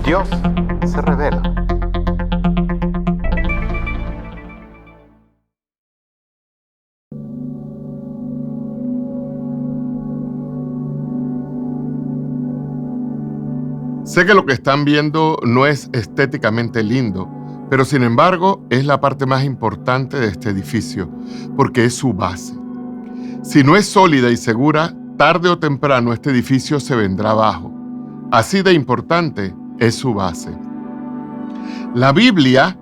Dios se revela. Sé que lo que están viendo no es estéticamente lindo, pero sin embargo es la parte más importante de este edificio, porque es su base. Si no es sólida y segura, tarde o temprano este edificio se vendrá abajo. Así de importante es su base. La Biblia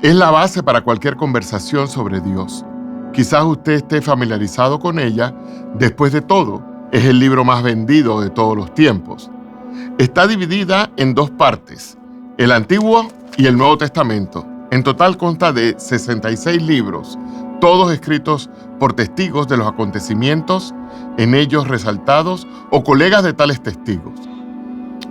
es la base para cualquier conversación sobre Dios. Quizás usted esté familiarizado con ella. Después de todo, es el libro más vendido de todos los tiempos. Está dividida en dos partes, el Antiguo y el Nuevo Testamento. En total consta de 66 libros, todos escritos por testigos de los acontecimientos en ellos resaltados o colegas de tales testigos.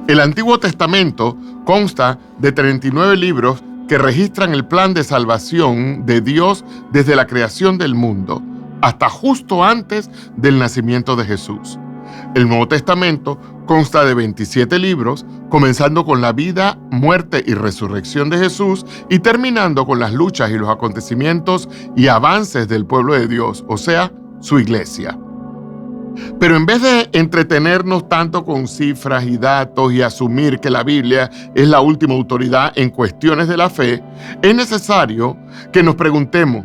El Antiguo Testamento consta de 39 libros que registran el plan de salvación de Dios desde la creación del mundo hasta justo antes del nacimiento de Jesús. El Nuevo Testamento consta de 27 libros, comenzando con la vida, muerte y resurrección de Jesús y terminando con las luchas y los acontecimientos y avances del pueblo de Dios, o sea, su iglesia. Pero en vez de entretenernos tanto con cifras y datos y asumir que la Biblia es la última autoridad en cuestiones de la fe, es necesario que nos preguntemos,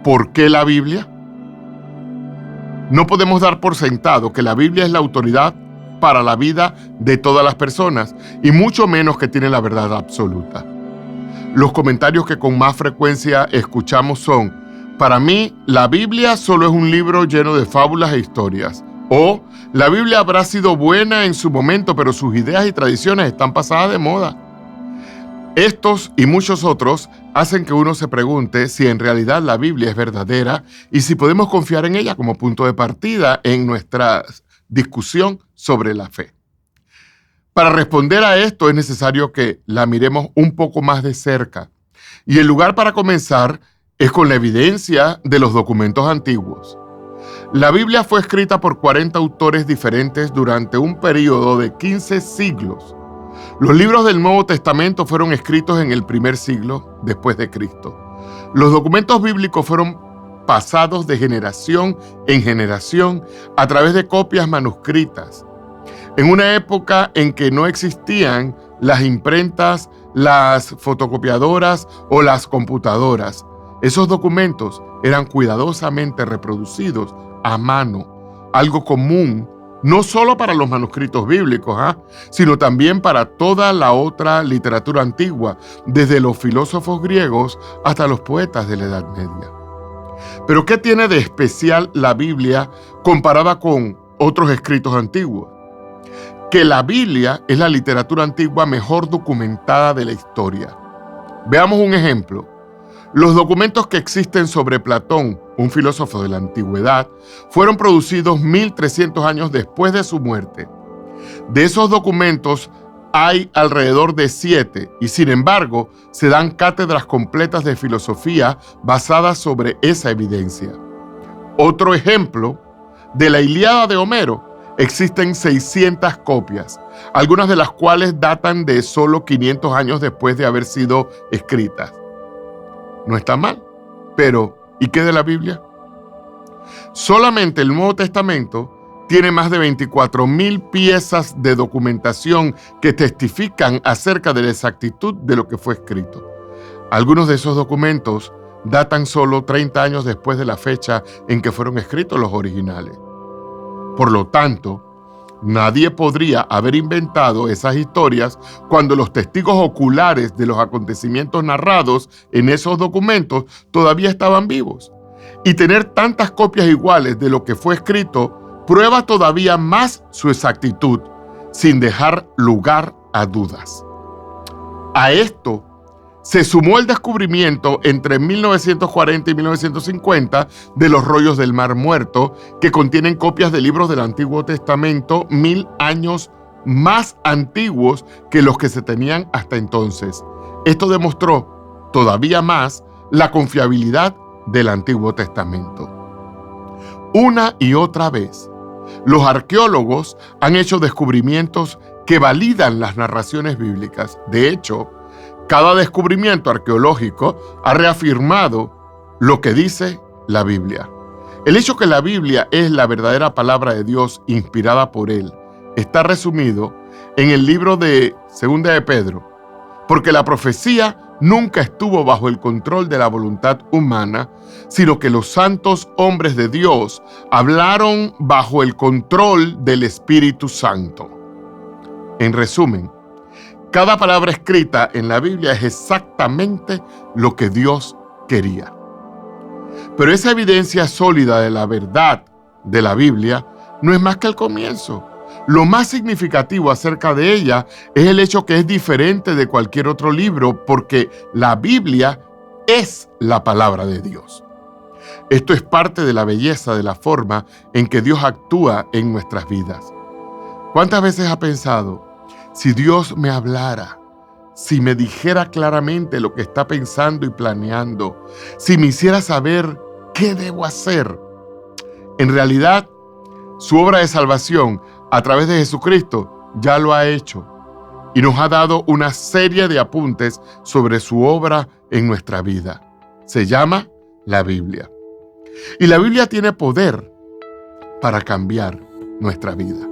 ¿por qué la Biblia? No podemos dar por sentado que la Biblia es la autoridad para la vida de todas las personas, y mucho menos que tiene la verdad absoluta. Los comentarios que con más frecuencia escuchamos son: para mí, la Biblia solo es un libro lleno de fábulas e historias. O, la Biblia habrá sido buena en su momento, pero sus ideas y tradiciones están pasadas de moda. Estos y muchos otros hacen que uno se pregunte si en realidad la Biblia es verdadera y si podemos confiar en ella como punto de partida en nuestra discusión sobre la fe. Para responder a esto es necesario que la miremos un poco más de cerca. Y el lugar para comenzar es con la evidencia de los documentos antiguos. La Biblia fue escrita por 40 autores diferentes durante un periodo de 15 siglos. Los libros del Nuevo Testamento fueron escritos en el primer siglo después de Cristo. Los documentos bíblicos fueron pasados de generación en generación a través de copias manuscritas. En una época en que no existían las imprentas, las fotocopiadoras o las computadoras, esos documentos eran cuidadosamente reproducidos a mano, algo común no solo para los manuscritos bíblicos, sino también para toda la otra literatura antigua, desde los filósofos griegos hasta los poetas de la Edad Media. Pero ¿qué tiene de especial la Biblia comparada con otros escritos antiguos? Que la Biblia es la literatura antigua mejor documentada de la historia. Veamos un ejemplo. Los documentos que existen sobre Platón, un filósofo de la antigüedad, fueron producidos 1300 años después de su muerte. De esos documentos hay alrededor de 7 y sin embargo se dan cátedras completas de filosofía basadas sobre esa evidencia. Otro ejemplo, de la Ilíada de Homero existen 600 copias, algunas de las cuales datan de solo 500 años después de haber sido escritas. No está mal, pero ¿y qué de la Biblia? Solamente el Nuevo Testamento tiene más de 24,000 piezas de documentación que testifican acerca de la exactitud de lo que fue escrito. Algunos de esos documentos datan solo 30 años después de la fecha en que fueron escritos los originales. Por lo tanto, nadie podría haber inventado esas historias cuando los testigos oculares de los acontecimientos narrados en esos documentos todavía estaban vivos. Y tener tantas copias iguales de lo que fue escrito prueba todavía más su exactitud, sin dejar lugar a dudas. A esto se sumó el descubrimiento entre 1940 y 1950 de los rollos del Mar Muerto, que contienen copias de libros del Antiguo Testamento 1000 años más antiguos que los que se tenían hasta entonces. Esto demostró todavía más la confiabilidad del Antiguo Testamento. Una y otra vez, los arqueólogos han hecho descubrimientos que validan las narraciones bíblicas. De hecho, cada descubrimiento arqueológico ha reafirmado lo que dice la Biblia. El hecho que la Biblia es la verdadera palabra de Dios inspirada por Él está resumido en el libro de Segunda de Pedro, porque la profecía nunca estuvo bajo el control de la voluntad humana, sino que los santos hombres de Dios hablaron bajo el control del Espíritu Santo. En resumen, cada palabra escrita en la Biblia es exactamente lo que Dios quería. Pero esa evidencia sólida de la verdad de la Biblia no es más que el comienzo. Lo más significativo acerca de ella es el hecho que es diferente de cualquier otro libro, porque la Biblia es la palabra de Dios. Esto es parte de la belleza de la forma en que Dios actúa en nuestras vidas. ¿Cuántas veces ha pensado, si Dios me hablara, si me dijera claramente lo que está pensando y planeando, si me hiciera saber qué debo hacer? En realidad, su obra de salvación a través de Jesucristo ya lo ha hecho y nos ha dado una serie de apuntes sobre su obra en nuestra vida. Se llama la Biblia. Y la Biblia tiene poder para cambiar nuestra vida.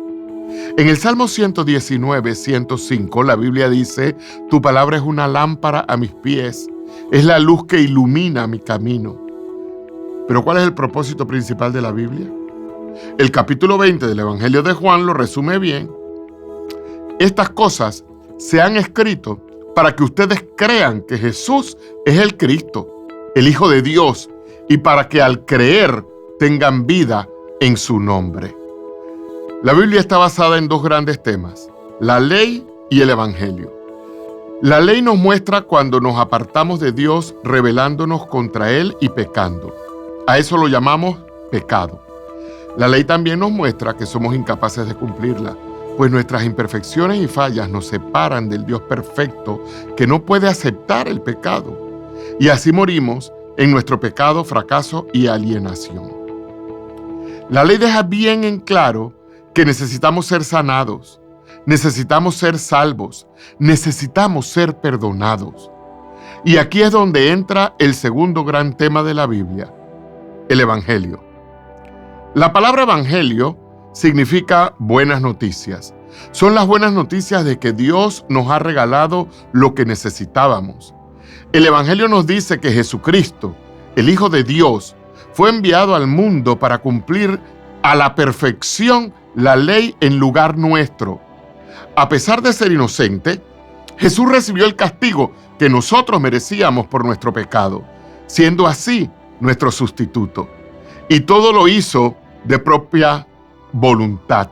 En el Salmo 119, 105, la Biblia dice, tu palabra es una lámpara a mis pies, es la luz que ilumina mi camino. Pero ¿cuál es el propósito principal de la Biblia? El capítulo 20 del Evangelio de Juan lo resume bien. Estas cosas se han escrito para que ustedes crean que Jesús es el Cristo, el Hijo de Dios, y para que al creer tengan vida en su nombre. La Biblia está basada en dos grandes temas, la ley y el Evangelio. La ley nos muestra cuando nos apartamos de Dios rebelándonos contra Él y pecando. A eso lo llamamos pecado. La ley también nos muestra que somos incapaces de cumplirla, pues nuestras imperfecciones y fallas nos separan del Dios perfecto que no puede aceptar el pecado. Y así morimos en nuestro pecado, fracaso y alienación. La ley deja bien en claro que necesitamos ser sanados, necesitamos ser salvos, necesitamos ser perdonados. Y aquí es donde entra el segundo gran tema de la Biblia, el Evangelio. La palabra Evangelio significa buenas noticias. Son las buenas noticias de que Dios nos ha regalado lo que necesitábamos. El Evangelio nos dice que Jesucristo, el Hijo de Dios, fue enviado al mundo para cumplir a la perfección la ley en lugar nuestro. A pesar de ser inocente, Jesús recibió el castigo que nosotros merecíamos por nuestro pecado, siendo así nuestro sustituto. Y todo lo hizo de propia voluntad,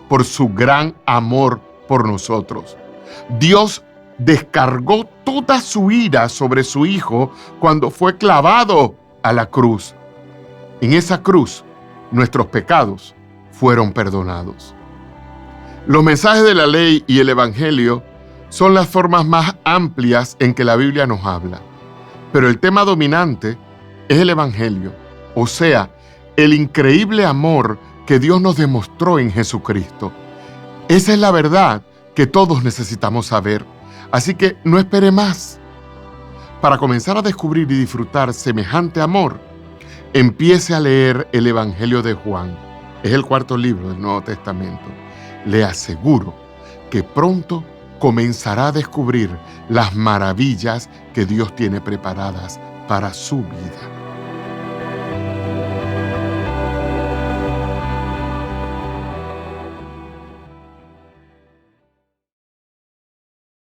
por su gran amor por nosotros. Dios descargó toda su ira sobre su Hijo cuando fue clavado a la cruz. En esa cruz, nuestros pecados fueron perdonados. Los mensajes de la ley y el Evangelio son las formas más amplias en que la Biblia nos habla. Pero el tema dominante es el Evangelio, o sea, el increíble amor que Dios nos demostró en Jesucristo. Esa es la verdad que todos necesitamos saber. Así que no espere más. Para comenzar a descubrir y disfrutar semejante amor, empiece a leer el Evangelio de Juan. Es el cuarto libro del Nuevo Testamento. Le aseguro que pronto comenzará a descubrir las maravillas que Dios tiene preparadas para su vida.